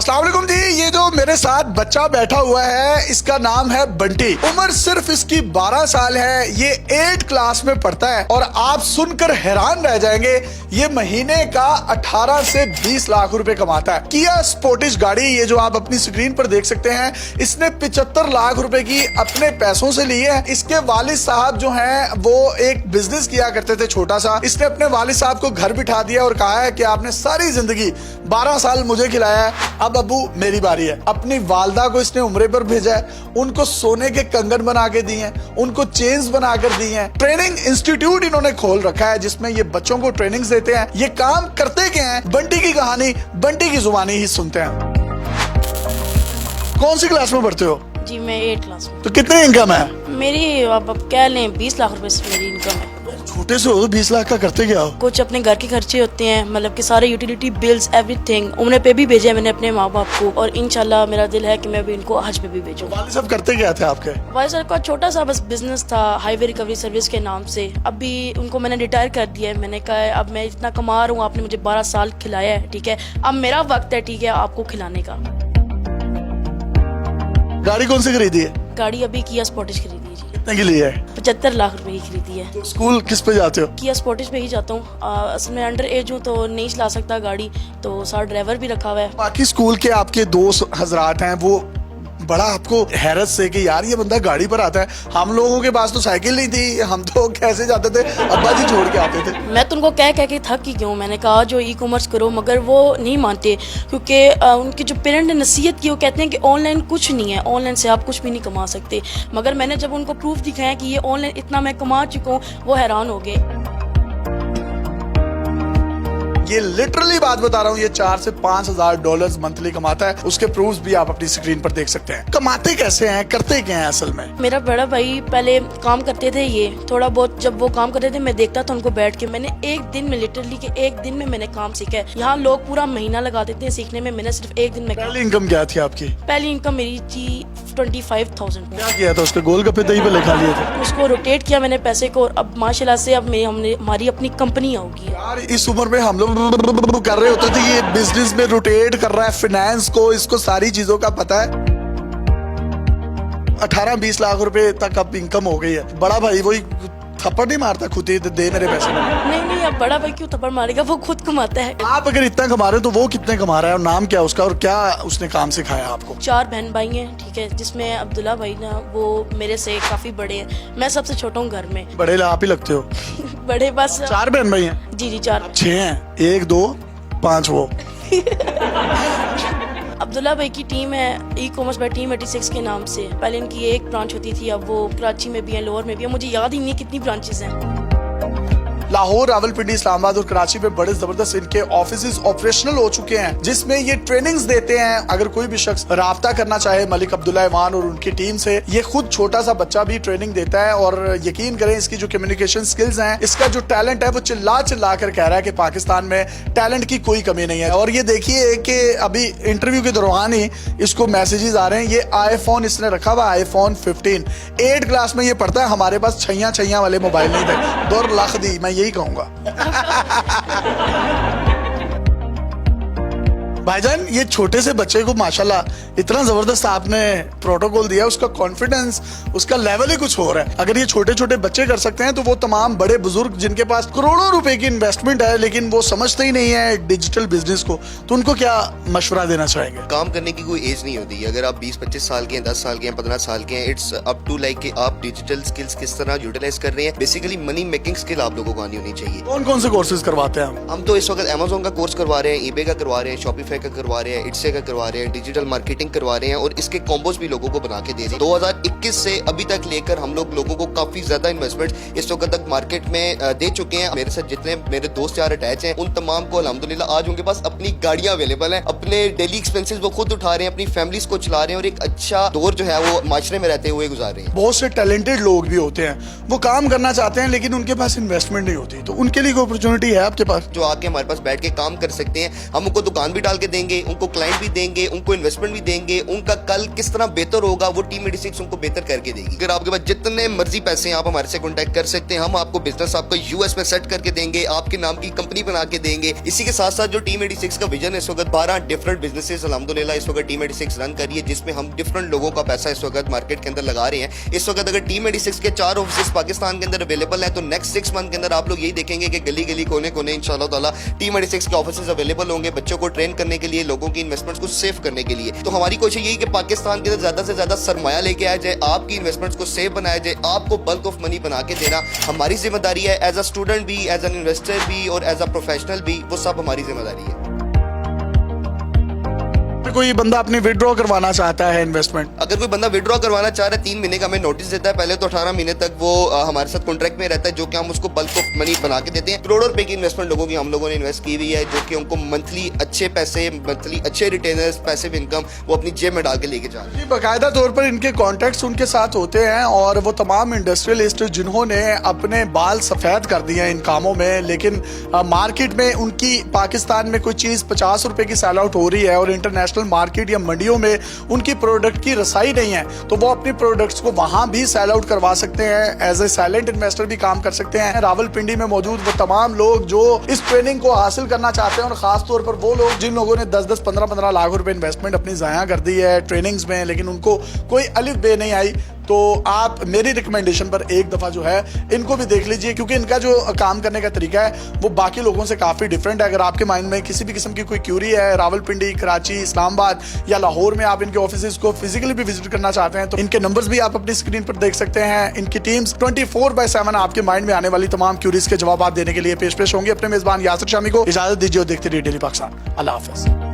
अस्सलाम वालेकुम जी। ये जो मेरे साथ बच्चा बैठा हुआ है इसका नाम है बंटी। उम्र सिर्फ इसकी 12 साल है। ये 8 क्लास में पढ़ता है और आप सुनकर हैरान रह जाएंगे, ये महीने का 18 से 20 लाख रुपए कमाता है। किया स्पोर्टिश गाड़ी, ये जो आप अपनी स्क्रीन पर देख सकते हैं, इसने 75 लाख रुपए की अपने पैसों से ली है। इसके वालिद साहब जो हैं वो एक बिजनेस किया करते थे छोटा सा। इसने अपने वालिद साहब को घर बिठा दिया और कहा है कि आपने सारी जिंदगी 12 साल मुझे खिलाया है, अब अबू मेरी बारी है। अपनी वालदा को इसने उम्रे पर भेजा है, उनको सोने के कंगन बना के दिए हैं, उनको चेन्स बना कर दी हैं। ट्रेनिंग इंस्टीट्यूट इन्होंने खोल रखा है जिसमें ये बच्चों को ट्रेनिंग देते हैं। ये काम करते क्या हैं, बंटी की कहानी बंटी की जुबानी ही सुनते हैं। कौन सी क्लास में पढ़ते हो? जी मैं 8 क्लास में। तो कितनी इनकम है मेरी अब कह लें 20 लाख रुपए से मेरी इनकम है। छोटे से हो तो 20 लाख का करते क्या हो? कुछ अपने घर के खर्चे होते हैं, मतलब कि सारे यूटिलिटी बिल्स एवरीथिंग उम्र पे भी भेजे मैंने अपने माँ बाप को, और इंशाल्लाह मेरा दिल है कि मैं भी इनको हज पे भी भेजूँ। वालिद साहब करते क्या थे आपके? वालिद साहब का छोटा सा बस बिजनेस था हाईवे रिकवरी सर्विस के नाम से। अभी उनको मैंने रिटायर कर दिया है। मैंने कहा है अब मैं इतना कमा रहा हूँ, आपने मुझे 12 साल खिलाया है, ठीक है, अब मेरा वक्त है, ठीक है, आपको खिलाने का। गाड़ी कौन सी खरीदी है? गाड़ी अभी किया स्पोर्टिश खरीदी है जी। कितने की ली है? 75 लाख रुपए की खरीदी है। तो स्कूल किस पे जाते हो? किया स्पोर्टिश पे ही जाता हूँ। असल में अंडर एज हूँ तो नहीं चला सकता गाड़ी, तो साथ ड्राइवर भी रखा हुआ है। बाकी स्कूल के आपके दोस्त हजरात हैं, वो बड़ा आपको हैरत से कि यार ये बंदा गाड़ी पर आता है। हम लोगों के पास तो साइकिल नहीं थी, हम तो कैसे जाते थे, अब्बा जी छोड़ के आते थे। मैं तो उनको कह के थक ही क्यों, मैंने कहा जो ई कॉमर्स करो, मगर वो नहीं मानते क्योंकि उनके जो पेरेंट ने नसीहत की, वो कहते हैं कि ऑनलाइन कुछ नहीं है, ऑनलाइन से आप कुछ भी नहीं कमा सकते। मगर मैंने जब उनको प्रूफ दिखाया कि ये ऑनलाइन इतना मैं कमा चुका हूँ, वो हैरान हो गए। ये लिटरली बात बता रहा हूँ, ये 4 से 5 हजार डॉलर्स मंथली कमाता है। उसके प्रूफ्स भी आप अपनी स्क्रीन पर देख सकते हैं। कमाते कैसे हैं, करते क्या हैं असल में? मेरा बड़ा भाई पहले काम करते थे, ये थोड़ा बहुत जब वो काम करते थे मैं देखता था उनको बैठ के। मैंने एक दिन में लिटरली के एक दिन में मैंने काम सीखा है। यहाँ लोग पूरा महीना लगा देते हैं सीखने में, मैंने सिर्फ एक दिन में। पहली इनकम क्या थी आपकी? पहली इनकम मेरी थी 25,000। क्या किया था उसके? गोलगप्पे दही पे लिखा लिए थे? उसको रोटेट किया मैंने पैसे को, और अब माशाल्लाह से अब हमारी अपनी कंपनी होगी। यार इस उम्र में हम लोग कर रहे होते थे, ये बिजनेस में रोटेट कर रहा है फिनेंस को, इसको सारी चीजों का पता है। 18-20 लाख रुपए तक अब इनकम हो गई है। बड़ा भाई वही थप्पड़ नहीं मारता खुद ही दे मेरे पैसे? नहीं, अब बड़ा भाई क्यों थप्पड़ मारेगा, वो खुद कमाता है। आप अगर इतना कमा रहे हो तो वो कितने कमा रहा है और नाम क्या है उसका और क्या उसने काम सिखाया आपको? 4 बहन भाई हैं, ठीक है, जिसमें अब्दुल्ला भाई ना वो मेरे से काफी बड़े हैं। मैं सबसे छोटा हूँ घर में। बड़े आप ही लगते हो। बड़े बस 4 बहन भाई हैं? जी 4। 6 हैं, 1 2 5 वो। अब्दुल्ला भाई की टीम है ई कॉमर्स बाय टीम 86 के नाम से। पहले इनकी एक ब्रांच होती थी, अब वो कराची में भी है, लाहौर में भी है, मुझे याद ही नहीं कितनी ब्रांचेस हैं। लाहौर, रावलपिंडी, इस्लामाबाद और कराची में बड़े जबरदस्त इनके ऑफिसेज ऑपरेशनल हो चुके हैं जिसमें ये ट्रेनिंग्स देते हैं। अगर कोई भी शख्स राब्ता करना चाहे मलिक अब्दुल्ला ऐवान और उनकी टीम से, ये खुद छोटा सा बच्चा भी ट्रेनिंग देता है। और यकीन करें इसकी जो कम्युनिकेशन स्किल्स हैं, इसका जो टैलेंट है, वो चिल्ला चिल्ला कर कह रहा है कि पाकिस्तान में टैलेंट की कोई कमी नहीं है। और ये देखिए कि अभी इंटरव्यू के दौरान ही इसको मैसेजेस आ रहे हैं। ये आईफोन इसने रखा हुआ, आईफोन 15। 8 क्लास में ये पढ़ता है। हमारे पास छैया वाले मोबाइल नहीं थे, दौर लाख दी, मैं यही कहूंगा। भाईजान ये छोटे से बच्चे को माशाल्लाह इतना जबरदस्त आपने प्रोटोकॉल दिया, उसका कॉन्फिडेंस, उसका लेवल ही कुछ और है। अगर ये छोटे छोटे बच्चे कर सकते हैं तो वो तमाम बड़े बुजुर्ग जिनके पास करोड़ों रुपए की इन्वेस्टमेंट है लेकिन वो समझते ही नहीं है डिजिटल बिजनेस को, तो उनको क्या मशवरा देना चाहेंगे? काम करने की कोई एज नहीं होती। अगर आप 20-25 साल के हैं, 10 साल के हैं, 15 साल के हैं, इट्स अप टू लाइक कि आप डिजिटल स्किल्स किस तरह यूटिलाइज कर रहे हैं। बेसिकली मनी मेकिंग स्किल आप लोगों को आनी होनी चाहिए। कौन कौन से कोर्सेज करवाते हैं हम तो इस वक्त Amazon का कोर्स करवा रहे हैं, eBay का करवा रहे हैं, Shopify का करवा रहे हैं, Etsy का करवा रहे हैं, डिजिटल मार्केटिंग करवा रहे हैं और इसके कॉम्बोज भी लोगों को बना के दे रहे हैं। 2021 से अभी तक लेकर हम लोगों को काफी ज्यादा इन्वेस्टमेंट इस वक्त तक मार्केट में दे चुके हैं। मेरे साथ जितने मेरे दोस्त यार अटैच हैं उन तमाम को अल्हम्दुलिल्लाह आज उनके पास अपनी गाड़ियां अवेलेबल हैं, अपने डेली एक्सपेंसेस वो खुद उठा रहे हैं, अपनी फैमिलीज को चला रहे हैं और एक अच्छा दौर जो है वो माशरे में रहते हुए गुजार रहे हैं। बहुत से टैलेंटेड लोग भी होते हैं, वो काम करना चाहते हैं लेकिन उनके पास इन्वेस्टमेंट नहीं होती, तो उनके लिए कोई अपॉर्चुनिटी है आपके पास? जो आके हमारे पास बैठ के काम कर सकते हैं, हम उनको दुकान भी डाल के देंगे, उनको क्लाइंट भी देंगे, उनको इन्वेस्टमेंट भी देंगे, उनका कल किस तरह बेहतर होगा वो टीम 86 उनको बेहतर करके देगी। अगर आपके पास जितने मर्जी पैसे हैं आप हमारे से कॉन्टैक्ट कर सकते हैं, हम आपको बिजनेस आपको यूएस में सेट करके देंगे, आपके नाम की कंपनी बना के देंगे। इसी के साथ साथ जो टीम 86 का विजन है, इस वक्त 12 डिफरेंट बिजनेसेस अल्हम्दुलिल्लाह इस वक्त टीम 86 रन कर रही है, जिसमें हम डिफरेंट लोगों का पैसा इस वक्त मार्केट के अंदर लगा रहे हैं। इस वक्त अगर टीम 86 के 4 ऑफिस पाकिस्तान के अंदर अवेलेबल है, तो नेक्स्ट 6 मंथ के अंदर आप लोग यही देखेंगे कि गली गली कोने कोने इंशाल्लाह ताला टीम 86 के ऑफिस अवेलेबल होंगे, बच्चों को ट्रेन करने के लिए, लोगों की इन्वेस्टमेंट्स को सेव करने के लिए। तो हमारी कोशिश यही कि पाकिस्तान के अंदर ज्यादा से ज्यादा सरमाया लेके आया जाए, आपकी इन्वेस्टमेंट्स को सेव बनाया जाए, आपको बल्क ऑफ मनी बना के देना हमारी जिम्मेदारी है, एज अ स्टूडेंट भी, एज एन इन्वेस्टर भी और एज अ प्रोफेशनल भी, वो सब हमारी जिम्मेदारी है। कोई बंदा अपनी विड्रॉ करवाना चाहता है इन्वेस्टमेंट, अगर कोई बंदा विड्रॉ करवाना चाह रहा है, 3 महीने का हमें नोटिस देता है, पहले तो 18 महीने तक वो हमारे साथ कॉन्ट्रैक्ट में रहता है, जो कि हम उसको बल्क ऑफ मनी बना के देते हैं। करोड़ों रुपए की इन्वेस्टमेंट लोगों की हम लोगों ने इन्वेस्ट की हुई है, जो कि उनको मंथली अच्छे पैसे, मंथली अच्छे रिटेनर्स, पैसिव इनकम वो अपनी जेब में डाल के लेके जा रहे हैं। बाकायदा तौर पर इनके कॉन्टैक्ट्स उनके साथ होते हैं और वो तमाम इंडस्ट्रियलिस्ट जिन्होंने अपने बाल सफ़ेद कर दिए हैं इन कामों में, लेकिन मार्केट में उनकी पाकिस्तान में कोई चीज़ 50 रुपए की सेल आउट हो रही है और इंटरनेशनल मार्केट या मंडियों में उनकी प्रोडक्ट की रसाई नहीं है, तो वो अपनी प्रोडक्ट्स को वहां भी सेल आउट करवा सकते हैं, एज ए साइलेंट इन्वेस्टर भी काम कर सकते हैं। रावलपिंडी में मौजूद वो तमाम लोग जो इस ट्रेनिंग को हासिल करना चाहते हैं और खास तौर पर वो लोग जिन लोगों ने 10-10, 15-15 लाख रुपए इन्वेस्टमेंट अपनी ज़ाया कर दी है ट्रेनिंग्स में, लेकिन उनको कोई अलिफ बे नहीं आई, तो आप मेरी रिकमेंडेशन पर एक दफ़ा जो है इनको भी देख लीजिए, क्योंकि इनका जो काम करने का तरीका है वो बाकी लोगों से काफ़ी डिफरेंट है। अगर आपके माइंड में किसी भी किस्म की कोई क्यूरी है, रावलपिंडी, कराची, इस्लामाबाद या लाहौर में आप इनके ऑफिस को फिजिकली भी विजिट करना चाहते हैं, तो इनके नंबर्स भी आप अपनी स्क्रीन पर देख सकते हैं। इनकी टीम्स 24/7 आपके माइंड में आने वाली तमाम क्यूरीज के जवाब देने के लिए पेश होंगी। अपने मेजबान यासिर शामी को इजाजत दीजिए और देखते रहिए डेली पाकिस्तान। अल्लाह हाफिज़।